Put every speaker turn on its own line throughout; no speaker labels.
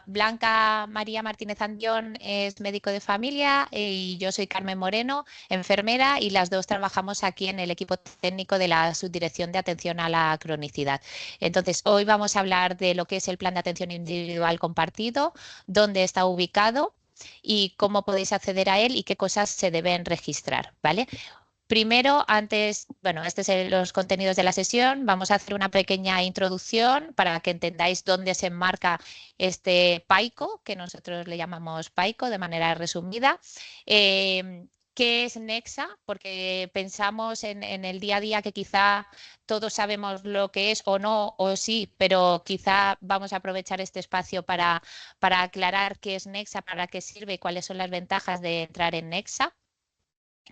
Blanca María Martínez Andión es médico de familia y yo soy Carmen Moreno, enfermera, y las dos trabajamos aquí en el equipo técnico de la Subdirección de Atención a la Cronicidad. Entonces, hoy vamos a hablar de lo que es el Plan de Atención Individual Compartido, dónde está ubicado y cómo podéis acceder a él y qué cosas se deben registrar, ¿vale? Primero, bueno, estos son los contenidos de la sesión. Vamos a hacer una pequeña introducción para que entendáis dónde se enmarca este PAICO, que nosotros le llamamos PAICO de manera resumida. ¿Qué es Nexa? Porque pensamos en el día a día que quizá todos sabemos lo que es o no, o sí, pero quizá vamos a aprovechar este espacio para aclarar qué es Nexa, para qué sirve y cuáles son las ventajas de entrar en Nexa.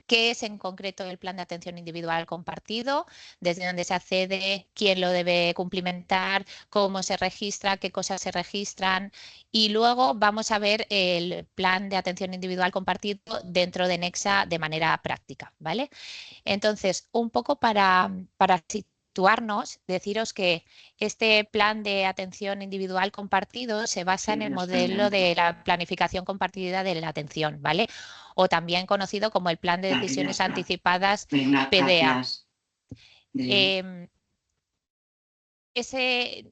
¿Qué es en concreto el plan de atención individual compartido? ¿Desde dónde se accede? ¿Quién lo debe cumplimentar? ¿Cómo se registra? ¿Qué cosas se registran? Y luego vamos a ver el plan de atención individual compartido dentro de Nexa de manera práctica, ¿vale? Entonces, un poco para situarnos, deciros que este plan de atención individual compartido se basa en el modelo de la planificación compartida de la atención, ¿vale? O también conocido como el plan de decisiones anticipadas PDA. Em, ese,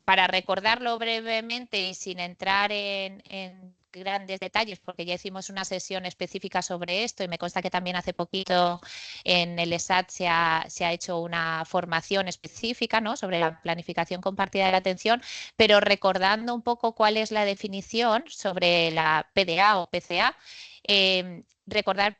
para recordarlo brevemente y sin entrar en grandes detalles, porque ya hicimos una sesión específica sobre esto y me consta que también hace poquito en el ESAT se ha hecho una formación específica, ¿no?, sobre la planificación compartida de la atención, pero recordando un poco cuál es la definición sobre la PDA o PCA. Recordar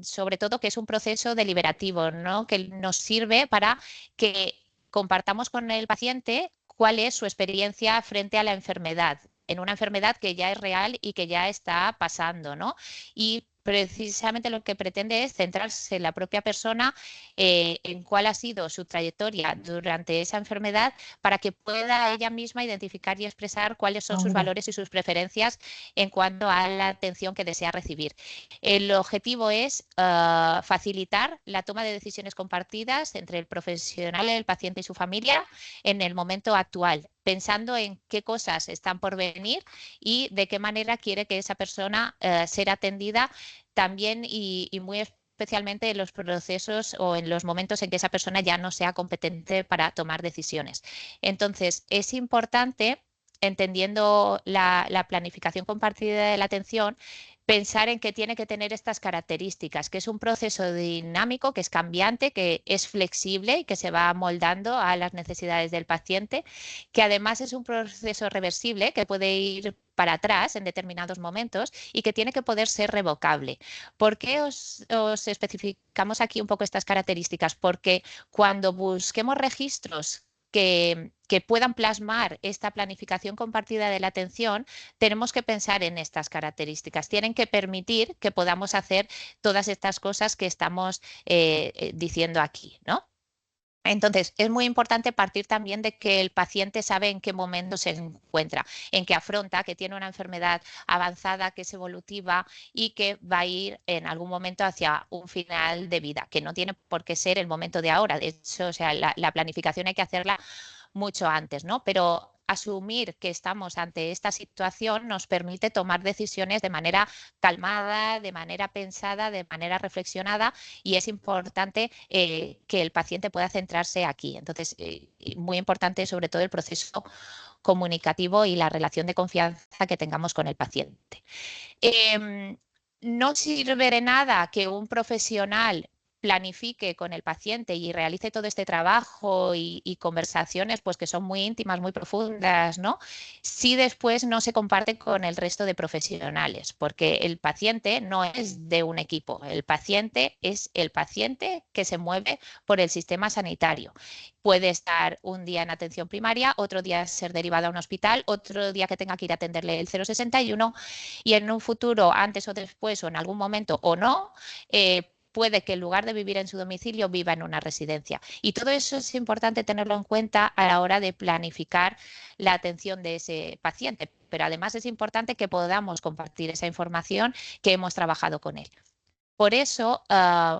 sobre todo que es un proceso deliberativo, ¿no?, que nos sirve para que compartamos con el paciente cuál es su experiencia frente a la enfermedad, en una enfermedad que ya es real y que ya está pasando, ¿no? Y precisamente lo que pretende es centrarse en la propia persona, en cuál ha sido su trayectoria durante esa enfermedad, para que pueda ella misma identificar y expresar cuáles son sus valores y sus preferencias en cuanto a la atención que desea recibir. El objetivo es facilitar la toma de decisiones compartidas entre el profesional, el paciente y su familia en el momento actual, pensando en qué cosas están por venir y de qué manera quiere que esa persona sea atendida también y muy especialmente en los procesos o en los momentos en que esa persona ya no sea competente para tomar decisiones. Entonces, es importante, entendiendo la planificación compartida de la atención, pensar en que tiene que tener estas características, que es un proceso dinámico, que es cambiante, que es flexible y que se va amoldando a las necesidades del paciente, que además es un proceso reversible, que puede ir para atrás en determinados momentos y que tiene que poder ser revocable. ¿Por qué os especificamos aquí un poco estas características? Porque cuando busquemos registros que puedan plasmar esta planificación compartida de la atención, tenemos que pensar en estas características. Tienen que permitir que podamos hacer todas estas cosas que estamos diciendo aquí, ¿no? Entonces, es muy importante partir también de que el paciente sabe en qué momento se encuentra, en qué afronta, que tiene una enfermedad avanzada, que es evolutiva y que va a ir en algún momento hacia un final de vida, que no tiene por qué ser el momento de ahora. De hecho, o sea, la planificación hay que hacerla mucho antes, ¿no? Pero asumir que estamos ante esta situación nos permite tomar decisiones de manera calmada, de manera pensada, de manera reflexionada, y es importante que el paciente pueda centrarse aquí. Entonces, muy importante sobre todo el proceso comunicativo y la relación de confianza que tengamos con el paciente. No sirve de nada que un profesional planifique con el paciente y realice todo este trabajo y conversaciones pues que son muy íntimas, muy profundas, ¿no?, si después no se comparte con el resto de profesionales, porque el paciente no es de un equipo, el paciente es el paciente que se mueve por el sistema sanitario. Puede estar un día en atención primaria, otro día ser derivado a un hospital, otro día que tenga que ir a atenderle el 061 y en un futuro, antes o después o en algún momento o no, puede que en lugar de vivir en su domicilio viva en una residencia. Y todo eso es importante tenerlo en cuenta a la hora de planificar la atención de ese paciente. Pero además es importante que podamos compartir esa información que hemos trabajado con él. Por eso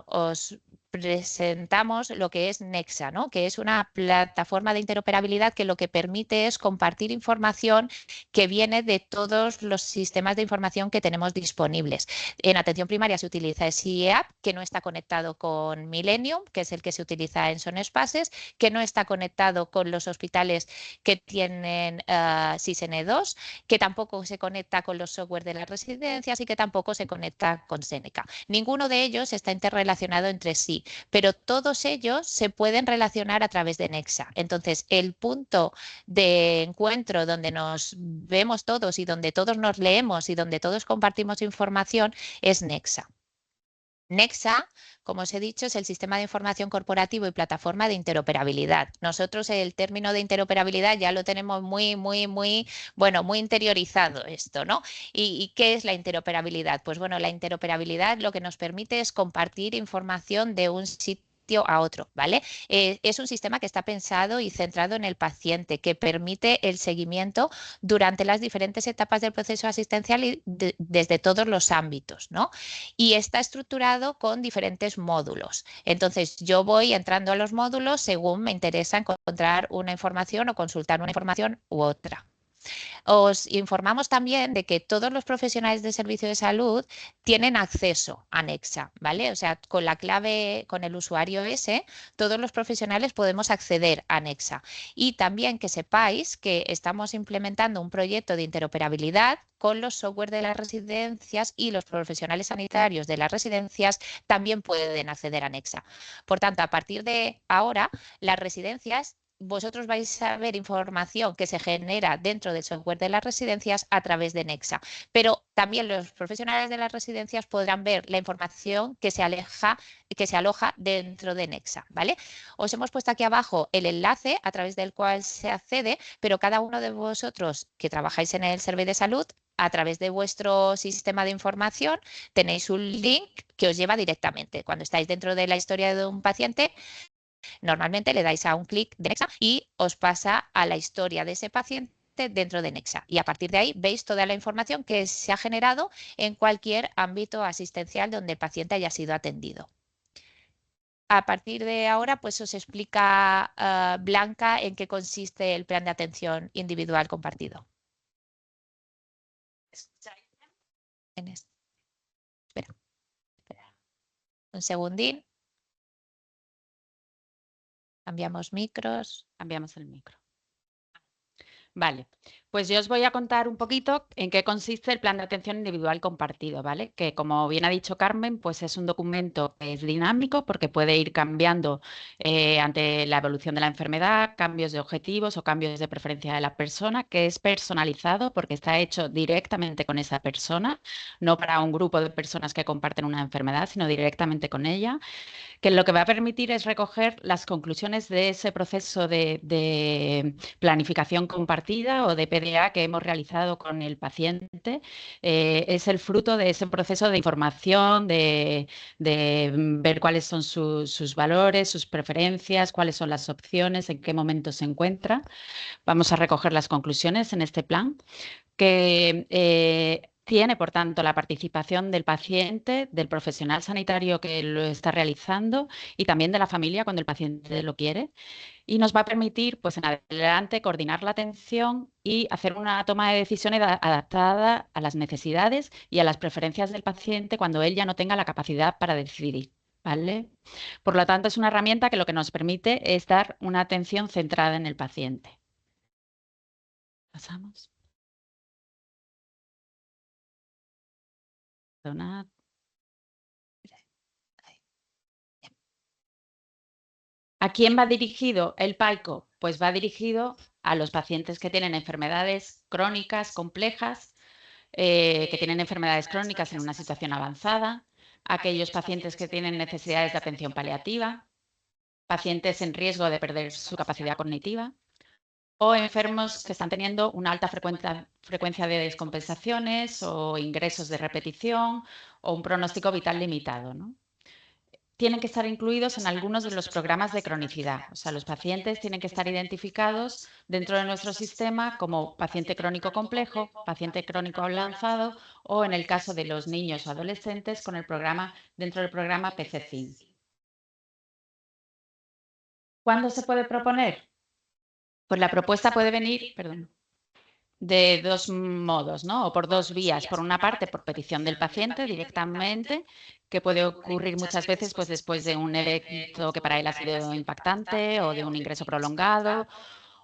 os presentamos lo que es Nexa, ¿no? Que es una plataforma de interoperabilidad que lo que permite es compartir información que viene de todos los sistemas de información que tenemos disponibles. En atención primaria se utiliza SIEAP, que no está conectado con Millennium, que es el que se utiliza en Sonespaces, que no está conectado con los hospitales que tienen SISN2, que tampoco se conecta con los software de las residencias y que tampoco se conecta con Seneca. Ninguno de ellos está interrelacionado entre sí, pero todos ellos se pueden relacionar a través de Nexa. Entonces, el punto de encuentro donde nos vemos todos y donde todos nos leemos y donde todos compartimos información es Nexa. Nexa, como os he dicho, es el sistema de información corporativo y plataforma de interoperabilidad. Nosotros el término de interoperabilidad ya lo tenemos muy interiorizado esto, ¿no? ¿Y qué es la interoperabilidad? Pues bueno, la interoperabilidad lo que nos permite es compartir información de un sitio a otro, ¿vale? Es un sistema que está pensado y centrado en el paciente, que permite el seguimiento durante las diferentes etapas del proceso asistencial y desde todos los ámbitos, ¿no? Y está estructurado con diferentes módulos. Entonces, yo voy entrando a los módulos según me interesa encontrar una información o consultar una información u otra. Os informamos también de que todos los profesionales de servicio de salud tienen acceso a Nexa, ¿vale? O sea, con la clave, con el usuario ese, todos los profesionales podemos acceder a Nexa. Y también que sepáis que estamos implementando un proyecto de interoperabilidad con los software de las residencias y los profesionales sanitarios de las residencias también pueden acceder a Nexa. Por tanto, a partir de ahora, las residencias vosotros vais a ver información que se genera dentro del software de las residencias a través de Nexa, pero también los profesionales de las residencias podrán ver la información que se aloja dentro de Nexa, ¿vale? Os hemos puesto aquí abajo el enlace a través del cual se accede, pero cada uno de vosotros que trabajáis en el servicio de salud, a través de vuestro sistema de información, tenéis un link que os lleva directamente. Cuando estáis dentro de la historia de un paciente, normalmente le dais a un clic de Nexa y os pasa a la historia de ese paciente dentro de Nexa. Y a partir de ahí veis toda la información que se ha generado en cualquier ámbito asistencial donde el paciente haya sido atendido. A partir de ahora, pues os explica Blanca en qué consiste el plan de atención individual compartido. Espera. Un segundín. Cambiamos micros.
Cambiamos el micro. Vale, pues yo os voy a contar un poquito en qué consiste el plan de atención individual compartido, ¿vale? Que como bien ha dicho Carmen, pues es un documento que es dinámico porque puede ir cambiando ante la evolución de la enfermedad, cambios de objetivos o cambios de preferencia de la persona, que es personalizado porque está hecho directamente con esa persona, no para un grupo de personas que comparten una enfermedad, sino directamente con ella, que lo que va a permitir es recoger las conclusiones de ese proceso de planificación compartida o de PDA que hemos realizado con el paciente. Es el fruto de ese proceso de información, de ver cuáles son sus valores, sus preferencias, cuáles son las opciones, en qué momento se encuentra. Vamos a recoger las conclusiones en este plan que tiene, por tanto, la participación del paciente, del profesional sanitario que lo está realizando y también de la familia cuando el paciente lo quiere. Y nos va a permitir, pues en adelante, coordinar la atención y hacer una toma de decisiones adaptada a las necesidades y a las preferencias del paciente cuando él ya no tenga la capacidad para decidir, ¿vale? Por lo tanto, es una herramienta que lo que nos permite es dar una atención centrada en el paciente. Pasamos. Perdonad. ¿A quién va dirigido el PAICO? Pues va dirigido a los pacientes que tienen enfermedades crónicas complejas, que tienen enfermedades crónicas en una situación avanzada, aquellos pacientes que tienen necesidades de atención paliativa, pacientes en riesgo de perder su capacidad cognitiva o enfermos que están teniendo una alta frecuencia de descompensaciones o ingresos de repetición o un pronóstico vital limitado, ¿no? Tienen que estar incluidos en algunos de los programas de cronicidad. O sea, los pacientes tienen que estar identificados dentro de nuestro sistema como paciente crónico complejo, paciente crónico avanzado o, en el caso de los niños o adolescentes, con el programa dentro del programa PCCIN. ¿Cuándo se puede proponer? Pues la propuesta puede venir, perdón, de dos modos, ¿no? O por dos vías. Por una parte, por petición del paciente directamente, que puede ocurrir muchas veces pues, después de un evento que para él ha sido impactante o de un ingreso prolongado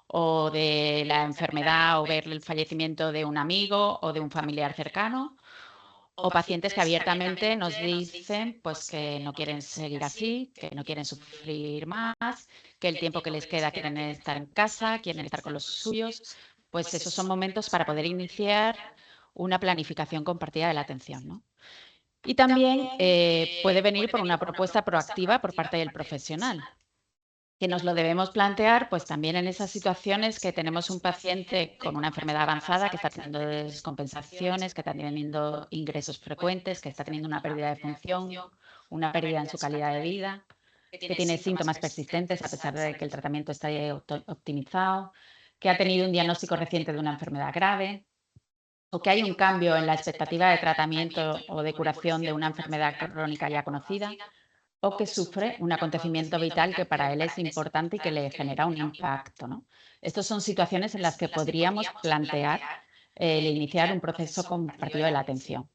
o de la enfermedad o ver el fallecimiento de un amigo o de un familiar cercano. O pacientes que abiertamente nos dicen pues, que no quieren seguir así, que no quieren sufrir más, que el tiempo que les queda quieren estar en casa, quieren estar con los suyos. Pues esos son momentos para poder iniciar una planificación compartida de la atención, ¿no? Y también puede venir por una propuesta proactiva por parte del profesional, que nos lo debemos plantear pues también en esas situaciones que tenemos un paciente con una enfermedad avanzada que está teniendo descompensaciones, que está teniendo ingresos frecuentes, que está teniendo una pérdida de función, una pérdida en su calidad de vida, que tiene síntomas persistentes a pesar de que el tratamiento está optimizado, que ha tenido un diagnóstico reciente de una enfermedad grave, o que hay un cambio en la expectativa de tratamiento o de curación de una enfermedad crónica ya conocida, o que sufre un acontecimiento vital que para él es importante y que le genera un impacto, ¿no? Estas son situaciones en las que podríamos plantear el iniciar un proceso compartido de la atención.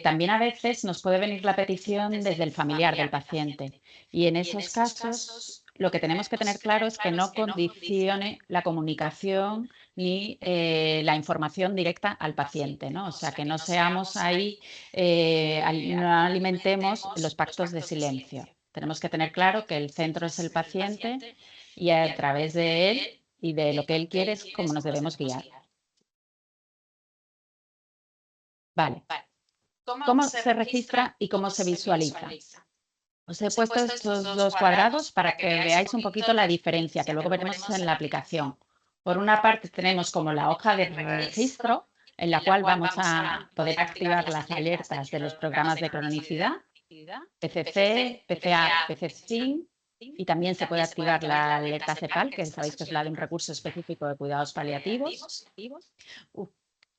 También a veces nos puede venir la petición desde el familiar del paciente y en esos casos lo que tenemos que tener claro es que no condicione la comunicación ni la información directa al paciente, ¿no? O sea, que no seamos ahí, no alimentemos los pactos de silencio. Tenemos que tener claro que el centro es el paciente y a través de él y de lo que él quiere es cómo nos debemos guiar. Vale. ¿Cómo se registra y cómo se visualiza? Os he puesto estos dos cuadrados para que veáis un poquito la diferencia, que luego veremos en la aplicación. Por una parte tenemos como la hoja de registro, en la cual vamos a poder activar las alertas de los programas de cronicidad, PCC, PCA, PCCIN, y también se puede activar la alerta CEPAL, que sabéis que es la de un recurso específico de cuidados paliativos.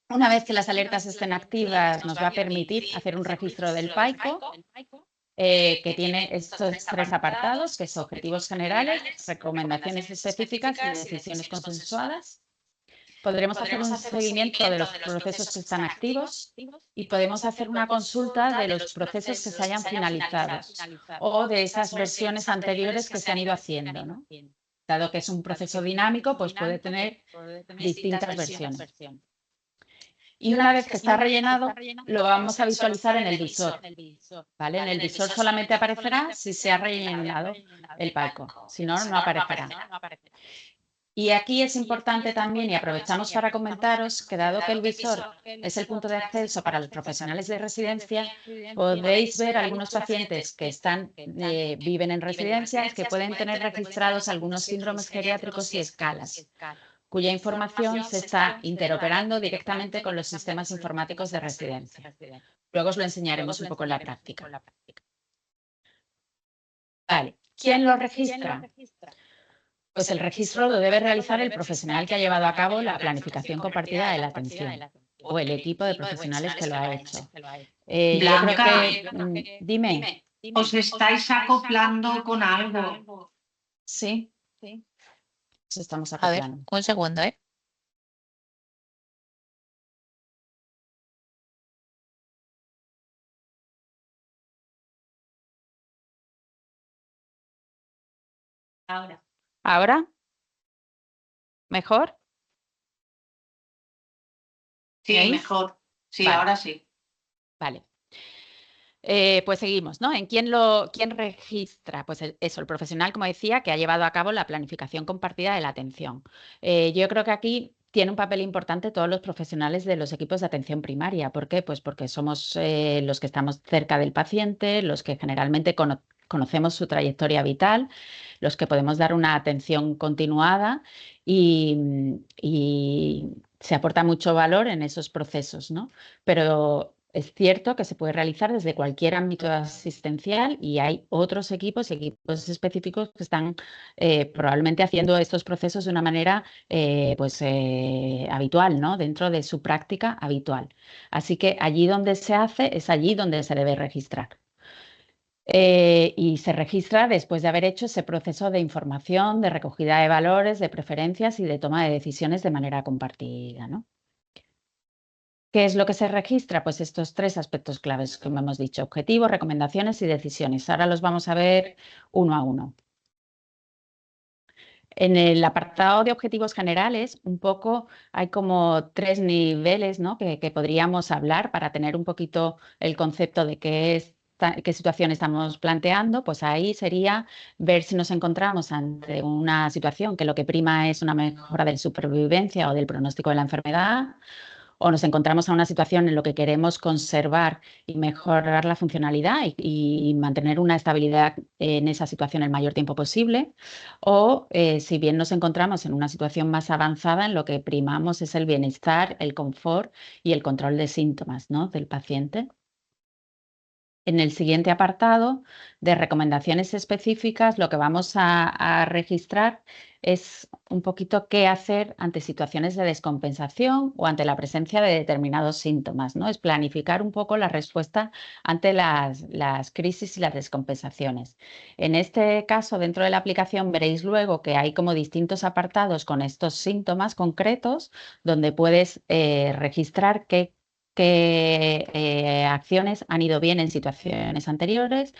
Una vez que las alertas estén activas, nos va a permitir hacer un registro del PAICO, que tiene estos tres apartados, que son objetivos generales, recomendaciones específicas y decisiones consensuadas. Podremos hacer un seguimiento de los procesos que están activos y podemos hacer una consulta de los procesos que se hayan finalizado o de esas versiones anteriores que se han ido haciendo, ¿no? Dado que es un proceso dinámico, pues puede tener distintas versiones. Y una vez que está rellenado, lo vamos a visualizar en el visor. ¿Vale? En el visor solamente aparecerá si se ha rellenado el PAICO, si no, no aparecerá. Y aquí es importante también, y aprovechamos para comentaros, que dado que el visor es el punto de acceso para los profesionales de residencia, podéis ver algunos pacientes que viven en residencias que pueden tener registrados algunos síndromes geriátricos y escalas, cuya información se está interoperando directamente con los sistemas informáticos de residencia. Luego os lo enseñaremos un poco en la práctica. Vale. ¿Quién lo registra? Pues el registro lo debe realizar el profesional que ha llevado a cabo la planificación compartida de la atención o el equipo de profesionales que lo ha hecho. Yo creo que... Dime.
Os estáis acoplando con algo.
Sí. Nos estamos
A ver,
acoplando.
un segundo, ¿eh?
¿Ahora? ¿Mejor?
Sí,
¿Veis?
mejor. Sí,
Vale.
ahora sí.
Vale. Pues seguimos, ¿no? ¿En quién registra? Pues eso, el profesional, como decía, que ha llevado a cabo la planificación compartida de la atención. Yo creo que aquí tiene un papel importante todos los profesionales de los equipos de atención primaria. ¿Por qué? Pues porque somos los que estamos cerca del paciente, los que generalmente conocemos su trayectoria vital, los que podemos dar una atención continuada y se aporta mucho valor en esos procesos, ¿no? Pero es cierto que se puede realizar desde cualquier ámbito asistencial y hay otros equipos y equipos específicos que están probablemente haciendo estos procesos de una manera habitual, ¿no? Dentro de su práctica habitual. Así que allí donde se hace es allí donde se debe registrar. Y se registra después de haber hecho ese proceso de información, de recogida de valores, de preferencias y de toma de decisiones de manera compartida, ¿no? ¿Qué es lo que se registra? Pues estos tres aspectos claves, como hemos dicho: objetivos, recomendaciones y decisiones. Ahora los vamos a ver uno a uno. En el apartado de objetivos generales, un poco hay como tres niveles, ¿no?, que podríamos hablar para tener un poquito el concepto de qué situación estamos planteando. Pues ahí sería ver si nos encontramos ante una situación que lo que prima es una mejora de supervivencia o del pronóstico de la enfermedad, o nos encontramos en una situación en la que queremos conservar y mejorar la funcionalidad y mantener una estabilidad en esa situación el mayor tiempo posible, o si bien nos encontramos en una situación más avanzada en lo que primamos es el bienestar, el confort y el control de síntomas, ¿no?, del paciente. En el siguiente apartado de recomendaciones específicas, lo que vamos a registrar es un poquito qué hacer ante situaciones de descompensación o ante la presencia de determinados síntomas, ¿no? Es planificar un poco la respuesta ante las crisis y las descompensaciones. En este caso, dentro de la aplicación, veréis luego que hay como distintos apartados con estos síntomas concretos donde puedes registrar qué acciones han ido bien en situaciones anteriores,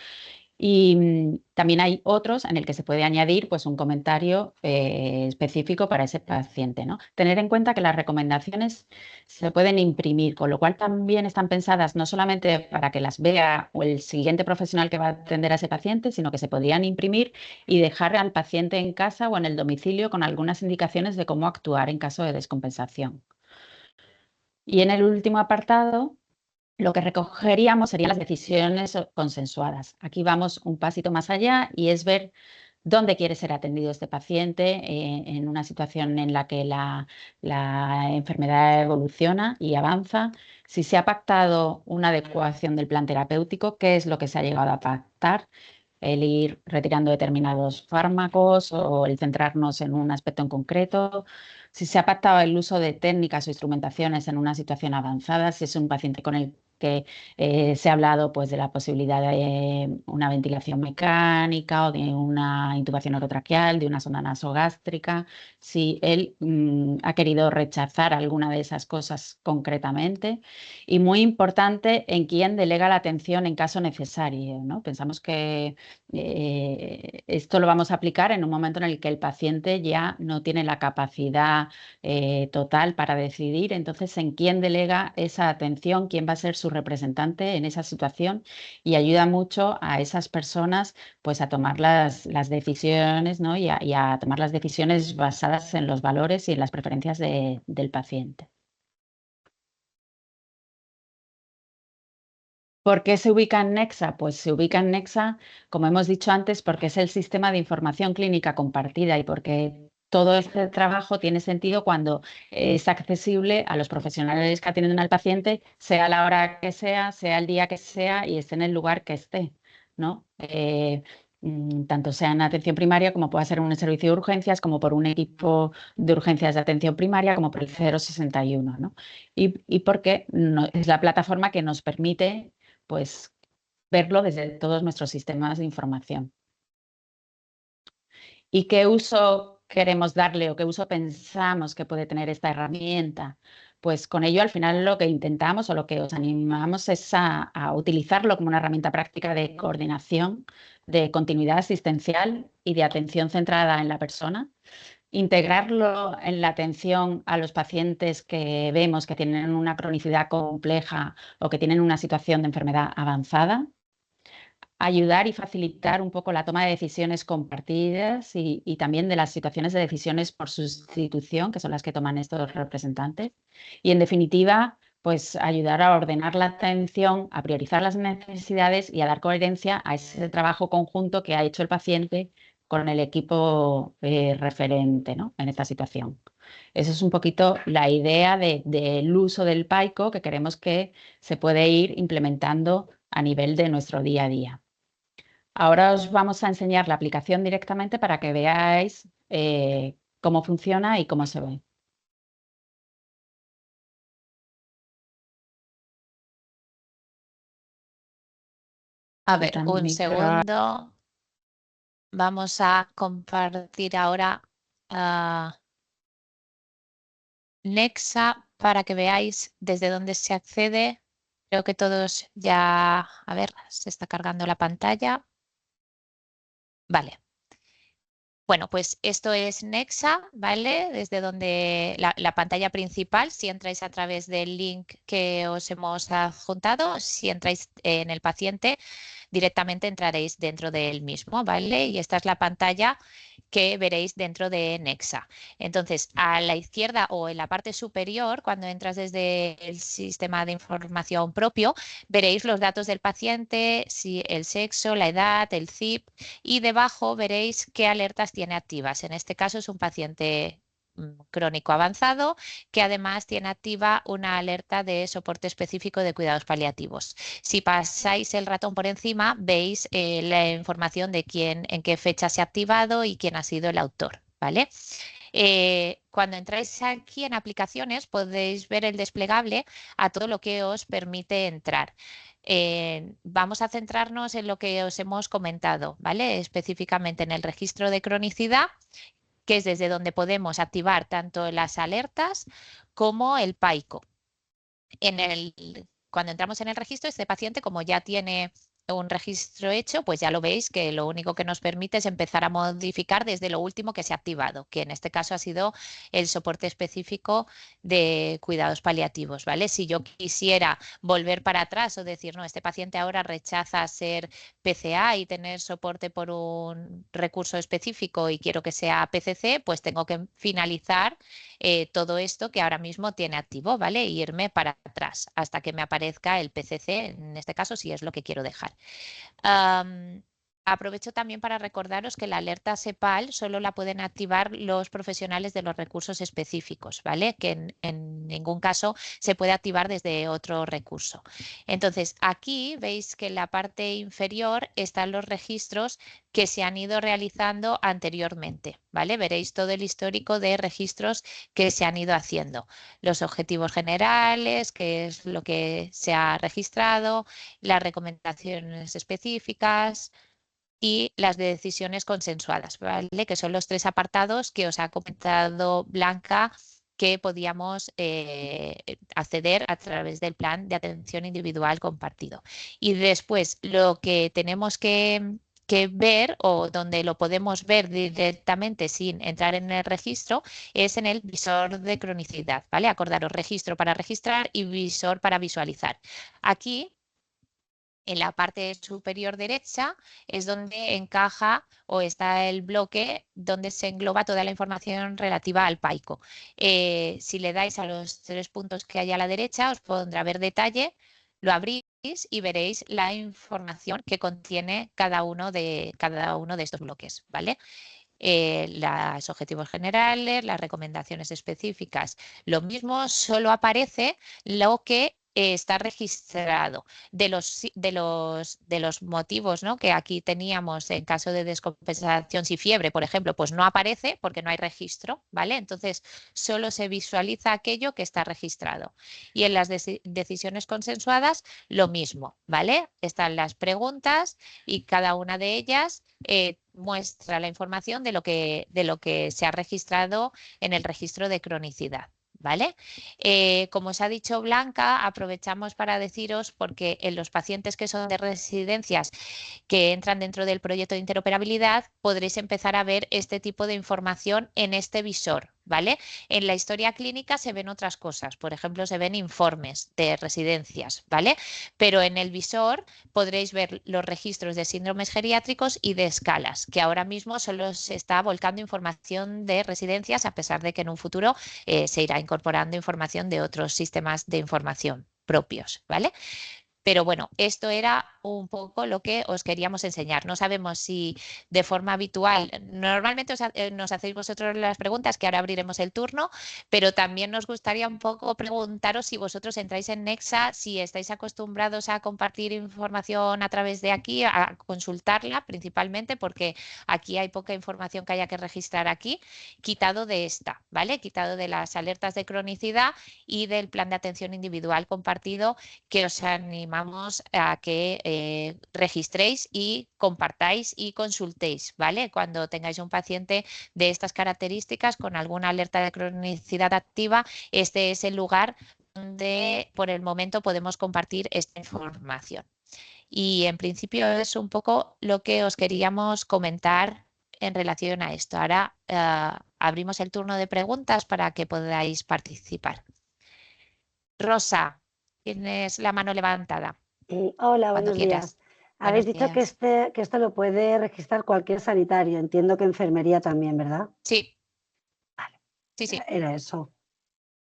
y también hay otros en el que se puede añadir pues un comentario específico para ese paciente, ¿no? Tener en cuenta que las recomendaciones se pueden imprimir, con lo cual también están pensadas no solamente para que las vea el siguiente profesional que va a atender a ese paciente, sino que se podrían imprimir y dejar al paciente en casa o en el domicilio con algunas indicaciones de cómo actuar en caso de descompensación. Y en el último apartado, lo que recogeríamos serían las decisiones consensuadas. Aquí vamos un pasito más allá y es ver dónde quiere ser atendido este paciente en una situación en la que la enfermedad evoluciona y avanza. Si se ha pactado una adecuación del plan terapéutico, qué es lo que se ha llegado a pactar, el ir retirando determinados fármacos o el centrarnos en un aspecto en concreto, si se ha pactado el uso de técnicas o instrumentaciones en una situación avanzada, si es un paciente con el que se ha hablado pues, de la posibilidad de una ventilación mecánica o de una intubación orotraqueal, de una sonda nasogástrica, si él ha querido rechazar alguna de esas cosas concretamente. Y muy importante, en quién delega la atención en caso necesario, ¿no? Pensamos que esto lo vamos a aplicar en un momento en el que el paciente ya no tiene la capacidad total para decidir. Entonces, en quién delega esa atención, quién va a ser su representante en esa situación, y ayuda mucho a esas personas pues a tomar las decisiones, ¿no?, y a tomar las decisiones basadas en los valores y en las preferencias del paciente. ¿Por qué se ubica en Nexa? Pues se ubica en Nexa, como hemos dicho antes, porque es el sistema de información clínica compartida y porque todo este trabajo tiene sentido cuando es accesible a los profesionales que atienden al paciente, sea la hora que sea el día que sea y esté en el lugar que esté, ¿no? Tanto sea en atención primaria como pueda ser en un servicio de urgencias, como por un equipo de urgencias de atención primaria, como por el 061, ¿no? Y porque es la plataforma que nos permite pues verlo desde todos nuestros sistemas de información. ¿Y qué uso queremos darle o qué uso pensamos que puede tener esta herramienta? Pues con ello al final lo que intentamos o lo que os animamos es a utilizarlo como una herramienta práctica de coordinación, de continuidad asistencial y de atención centrada en la persona. Integrarlo en la atención a los pacientes que vemos que tienen una cronicidad compleja o que tienen una situación de enfermedad avanzada. Ayudar y facilitar un poco la toma de decisiones compartidas y también de las situaciones de decisiones por sustitución, que son las que toman estos representantes. Y en definitiva, pues ayudar a ordenar la atención, a priorizar las necesidades y a dar coherencia a ese trabajo conjunto que ha hecho el paciente con el equipo referente, ¿no?, en esta situación. Esa es un poquito la idea del uso del PAICO que queremos que se puede ir implementando a nivel de nuestro día a día. Ahora os vamos a enseñar la aplicación directamente para que veáis cómo funciona y cómo se ve.
A ver,
Quitar
un
micro.
segundo. Vamos a compartir ahora Nexa para que veáis desde dónde se accede. Creo que todos ya... A ver, se está cargando la pantalla. Vale. Bueno, pues esto es Nexa, ¿vale? Desde donde la pantalla principal, si entráis a través del link que os hemos adjuntado, si entráis en el paciente, directamente entraréis dentro del mismo, ¿vale? Y esta es la pantalla que veréis dentro de Nexa. Entonces, a la izquierda o en la parte superior, cuando entras desde el sistema de información propio, veréis los datos del paciente, si el sexo, la edad, el CIP, y debajo veréis qué alertas tiene activas. En este caso es un paciente crónico avanzado que además tiene activa una alerta de soporte específico de cuidados paliativos. Si pasáis el ratón por encima, veis la información de quién, en qué fecha se ha activado y quién ha sido el autor, ¿vale? Cuando entráis aquí en aplicaciones podéis ver el desplegable a todo lo que os permite entrar. Vamos a centrarnos en lo que os hemos comentado, ¿vale? Específicamente en el registro de cronicidad, que es desde donde podemos activar tanto las alertas como el PAICO. Cuando entramos en el registro, este paciente, como ya tiene un registro hecho, pues ya lo veis que lo único que nos permite es empezar a modificar desde lo último que se ha activado, que en este caso ha sido el soporte específico de cuidados paliativos, ¿vale? Si yo quisiera volver para atrás o decir, no, este paciente ahora rechaza ser PCA y tener soporte por un recurso específico y quiero que sea PCC, pues tengo que finalizar todo esto que ahora mismo tiene activo, ¿vale? E irme para atrás hasta que me aparezca el PCC, en este caso, si es lo que quiero dejar. Aprovecho también para recordaros que la alerta CEPAL solo la pueden activar los profesionales de los recursos específicos, ¿vale? Que en ningún caso se puede activar desde otro recurso. Entonces, aquí veis que en la parte inferior están los registros que se han ido realizando anteriormente, ¿vale? Veréis todo el histórico de registros que se han ido haciendo. Los objetivos generales, que es lo que se ha registrado, las recomendaciones específicas y las de decisiones consensuadas, ¿vale? Que son los tres apartados que os ha comentado Blanca que podíamos acceder a través del plan de atención individual compartido. Y después lo que tenemos que ver o donde lo podemos ver directamente sin entrar en el registro es en el visor de cronicidad, ¿vale? Acordaros, registro para registrar y visor para visualizar. Aquí en la parte superior derecha es donde encaja o está el bloque donde se engloba toda la información relativa al PAICO. Si le dais a los tres puntos que hay a la derecha, os pondrá ver detalle, lo abrís y veréis la información que contiene cada uno de estos bloques, ¿vale? Los objetivos generales, las recomendaciones específicas. Lo mismo, solo aparece lo que está registrado de los motivos, ¿no? Que aquí teníamos en caso de descompensación si fiebre, por ejemplo, pues no aparece porque no hay registro, ¿vale? Entonces solo se visualiza aquello que está registrado. Y en las decisiones consensuadas lo mismo, ¿vale? Están las preguntas y cada una de ellas muestra la información de lo que se ha registrado en el registro de cronicidad. ¿Vale? Como os ha dicho Blanca, aprovechamos para deciros porque en los pacientes que son de residencias que entran dentro del proyecto de interoperabilidad podréis empezar a ver este tipo de información en este visor, ¿vale? En la historia clínica se ven otras cosas, por ejemplo, se ven informes de residencias, ¿vale? Pero en el visor podréis ver los registros de síndromes geriátricos y de escalas, que ahora mismo solo se está volcando información de residencias, a pesar de que en un futuro se irá incorporando información de otros sistemas de información propios, ¿vale? Pero bueno, esto era un poco lo que os queríamos enseñar. No sabemos si de forma habitual, normalmente nos hacéis vosotros las preguntas, que ahora abriremos el turno, pero también nos gustaría un poco preguntaros si vosotros entráis en Nexa, si estáis acostumbrados a compartir información a través de aquí, a consultarla principalmente, porque aquí hay poca información que haya que registrar aquí, quitado de esta, ¿vale? Quitado de las alertas de cronicidad y del plan de atención individual compartido que os animamos a que registréis y compartáis y consultéis, ¿vale? Cuando tengáis un paciente de estas características con alguna alerta de cronicidad activa, este es el lugar donde por el momento podemos compartir esta información. Y en principio es un poco lo que os queríamos comentar en relación a esto. Ahora abrimos el turno de preguntas para que podáis participar. Rosa, tienes la mano levantada.
Hola,
Cuando
buenos
quieras.
días. Habéis dicho que,
días.
que esto lo puede registrar cualquier sanitario. Entiendo que enfermería también, ¿verdad?
Sí.
Vale.
Sí.
Era eso.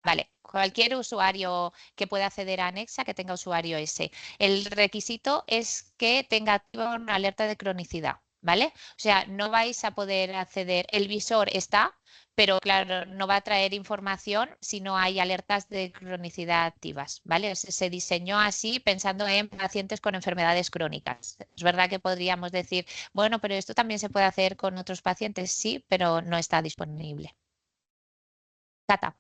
Vale, cualquier usuario que pueda acceder a Nexa, que tenga usuario ese. El requisito es que tenga activa una alerta de cronicidad, ¿vale? O sea, no vais a poder acceder, el visor está, pero claro, no va a traer información si no hay alertas de cronicidad activas, ¿vale? Se diseñó así pensando en pacientes con enfermedades crónicas. Es verdad que podríamos decir, bueno, pero esto también se puede hacer con otros pacientes, sí, pero no está disponible. Cata.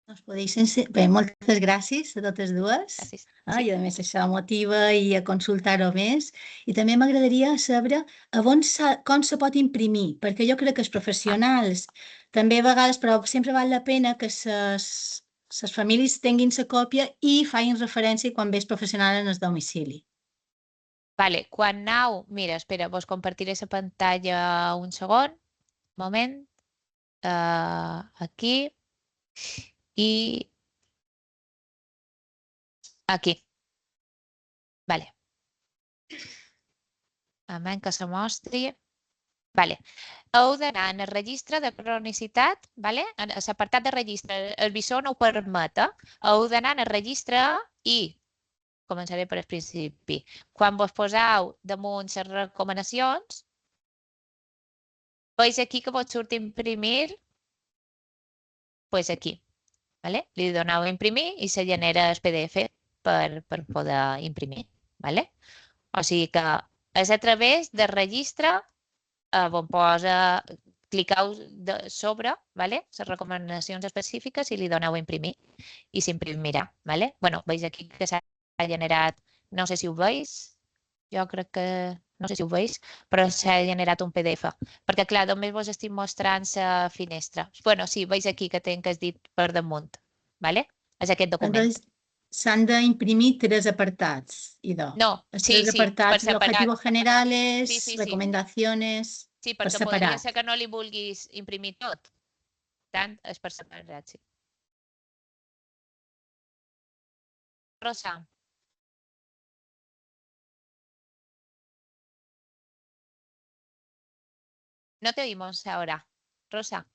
Us podeu bé, moltes gràcies a totes dues.
Gràcies.
Sí. I a més això motiva i a consultar-ho més. I també m'agradaria saber com se pot imprimir, perquè jo crec que els professionals també a vegades, però sempre val la pena que les famílies tinguin la còpia i facin referència quan ve el professional en el domicili.
Vale, quan aneu, mira, espera, vos compartiré esa pantalla un segon, moment, aquí i aquí. Vale. Moment que se mostri. Vale. Heu d'anar en el registre de cronicitat, vale? En l'apartat de registre, el visor no ho permet, heu d'anar en el registre i començaré per el principi. Quan vos poseu damunt les recomanacions, veus aquí que vos surt imprimir, pues aquí, ¿vale? Li doneu a imprimir i se genera el PDF per poder imprimir, ¿vale? O sigui que és a través del registre on posa, clicau sobre, ¿vale? Les recomanacions específiques i li doneu a imprimir i s'imprimirà, ¿vale? Bueno, veus aquí que s'ha generat, no sé si ho veus, jo crec que, no sé si ho veus, però s'ha generat un PDF, perquè clar, només vos estic mostrant la finestra. Bueno, sí, veus aquí que tinc el dit per damunt, ¿vale? És aquest document.
S'han d'imprimir 3 apartats, idò.
No,
Els
sí,
3 apartats,
per separat.
objetivos generales,
Sí.
recomendaciones,
Sí,
per
perquè
separat.
podria ser que no li vulguis imprimir tot. Tant, és per separat, sí. Rosa. No te oímos ahora. Rosa.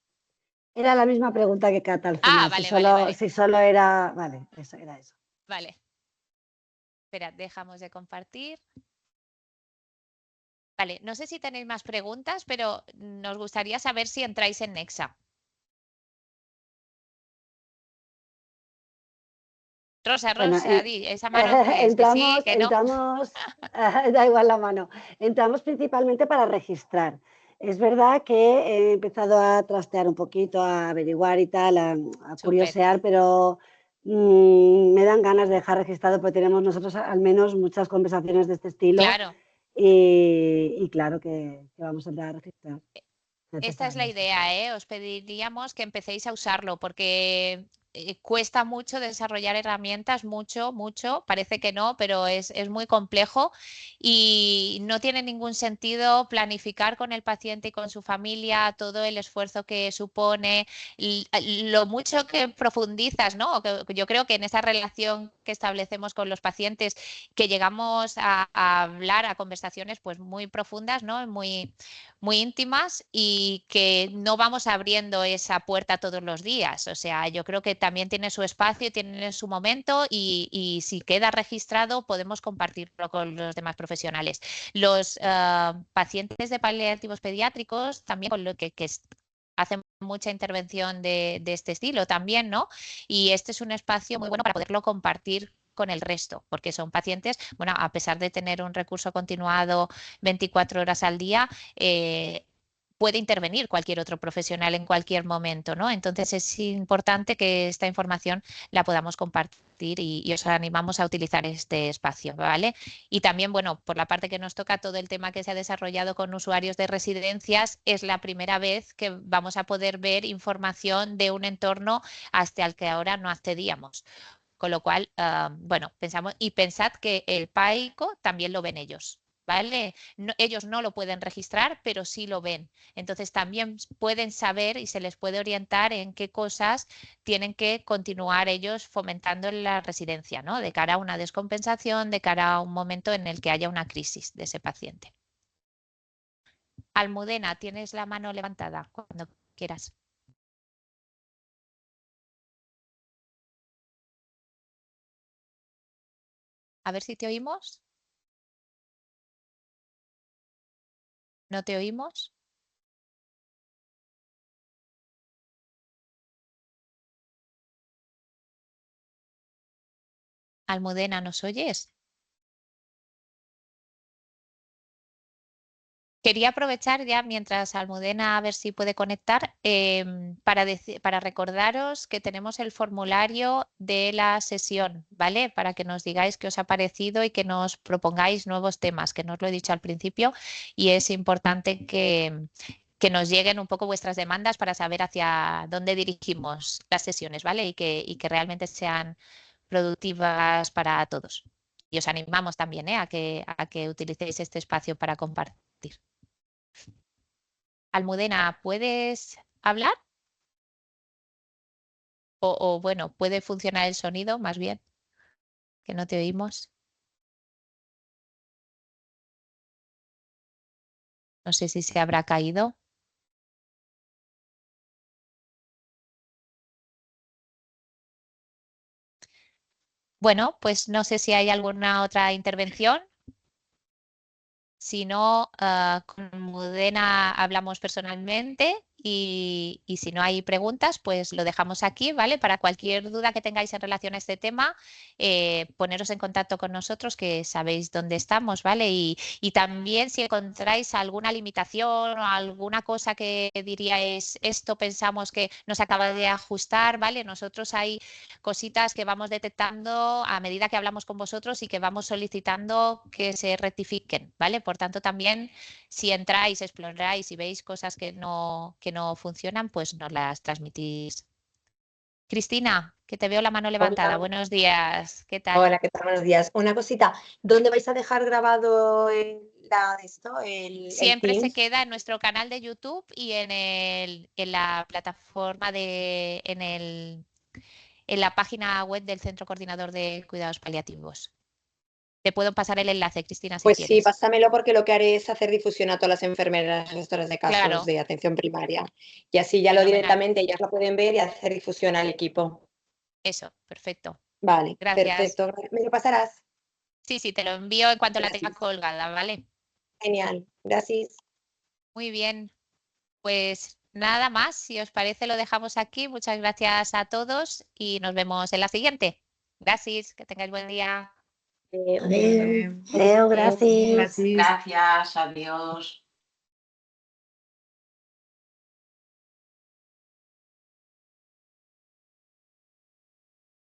Era la misma pregunta que Cata al final.
Vale,
vale. Si solo era... Vale, eso era eso.
Vale. Espera, dejamos de compartir. Vale, no sé si tenéis más preguntas, pero nos gustaría saber si entráis en Nexa. Rosa,
Bueno,
di, esa mano que es,
entramos,
que sí, que no.
Da igual la mano. Entramos principalmente para registrar. Es verdad que he empezado a trastear un poquito, a averiguar y tal, a curiosear, pero me dan ganas de dejar registrado porque tenemos nosotros al menos muchas conversaciones de este estilo.
Claro.
Y claro que vamos a entrar a registrar.
Esta es la idea, ¿eh? Os pediríamos que empecéis a usarlo porque cuesta mucho desarrollar herramientas, mucho. Parece que no, pero es muy complejo y no tiene ningún sentido planificar con el paciente y con su familia todo el esfuerzo que supone, lo mucho que profundizas, ¿no? Yo creo que en esa relación que establecemos con los pacientes, que llegamos a hablar, a conversaciones pues muy profundas, ¿no? Muy íntimas y que no vamos abriendo esa puerta todos los días. O sea, yo creo que también tiene su espacio, tiene su momento y si queda registrado podemos compartirlo con los demás profesionales. Los pacientes de paliativos pediátricos también con lo que hacen mucha intervención de este estilo también, ¿no? Y este es un espacio muy bueno para poderlo compartir con el resto, porque son pacientes, bueno, a pesar de tener un recurso continuado 24 horas al día, puede intervenir cualquier otro profesional en cualquier momento, ¿no? Entonces es importante que esta información la podamos compartir y os animamos a utilizar este espacio, ¿vale? Y también, bueno, por la parte que nos toca, todo el tema que se ha desarrollado con usuarios de residencias, es la primera vez que vamos a poder ver información de un entorno hasta el que ahora no accedíamos. Con lo cual, bueno, pensad que el PAICO también lo ven ellos, ¿vale? Ellos no lo pueden registrar, pero sí lo ven. Entonces también pueden saber y se les puede orientar en qué cosas tienen que continuar ellos fomentando en la residencia, ¿no? De cara a una descompensación, de cara a un momento en el que haya una crisis de ese paciente. Almudena, tienes la mano levantada cuando quieras. A ver si te oímos. ¿No te oímos? Almudena, ¿nos oyes? Quería aprovechar ya mientras Almudena a ver si puede conectar para recordaros que tenemos el formulario de la sesión, ¿vale? Para que nos digáis qué os ha parecido y que nos propongáis nuevos temas, que no os lo he dicho al principio y es importante que nos lleguen un poco vuestras demandas para saber hacia dónde dirigimos las sesiones, ¿vale? Y que realmente sean productivas para todos. Y os animamos también a que utilicéis este espacio para compartir. Almudena, ¿puedes hablar? O bueno, ¿puede funcionar el sonido más bien? Que no te oímos. No sé si se habrá caído. Bueno, pues no sé si hay alguna otra intervención. Si no, con Almudena hablamos personalmente y si no hay preguntas, pues lo dejamos aquí, ¿vale? Para cualquier duda que tengáis en relación a este tema, poneros en contacto con nosotros, que sabéis dónde estamos, ¿vale? Y también si encontráis alguna limitación o alguna cosa que diríais, esto pensamos que nos acaba de ajustar, ¿vale? Nosotros hay cositas que vamos detectando a medida que hablamos con vosotros y que vamos solicitando que se rectifiquen, ¿vale? Por tanto, también si entráis, exploráis y veis cosas que no funcionan, pues nos las transmitís. Cristina, que te veo la mano levantada.
Hola.
Buenos días. ¿Qué tal?
Hola, ¿qué tal? Buenos días. Una cosita, ¿dónde vais a dejar grabado el
Siempre se
Teams?
queda en nuestro canal de YouTube y en la plataforma en la página web del Centro Coordinador de Cuidados Paliativos. Te puedo pasar el enlace, Cristina, si
Pues sí,
quieres.
pásamelo porque lo que haré es hacer difusión a todas las enfermeras gestoras de casos
Claro.
de atención primaria. Y así ya
Fenomenal.
directamente ellas lo pueden ver y hacer difusión al equipo.
Eso, perfecto.
Vale,
Gracias.
perfecto. ¿Me lo pasarás?
Sí, te lo envío en cuanto la tenga
Gracias.
colgada, ¿vale?
Genial, gracias.
Muy bien. Pues nada más, si os parece lo dejamos aquí. Muchas gracias a todos y nos vemos en la siguiente. Gracias, que tengáis buen día.
Adeu, gracias.
Gracias, adiós.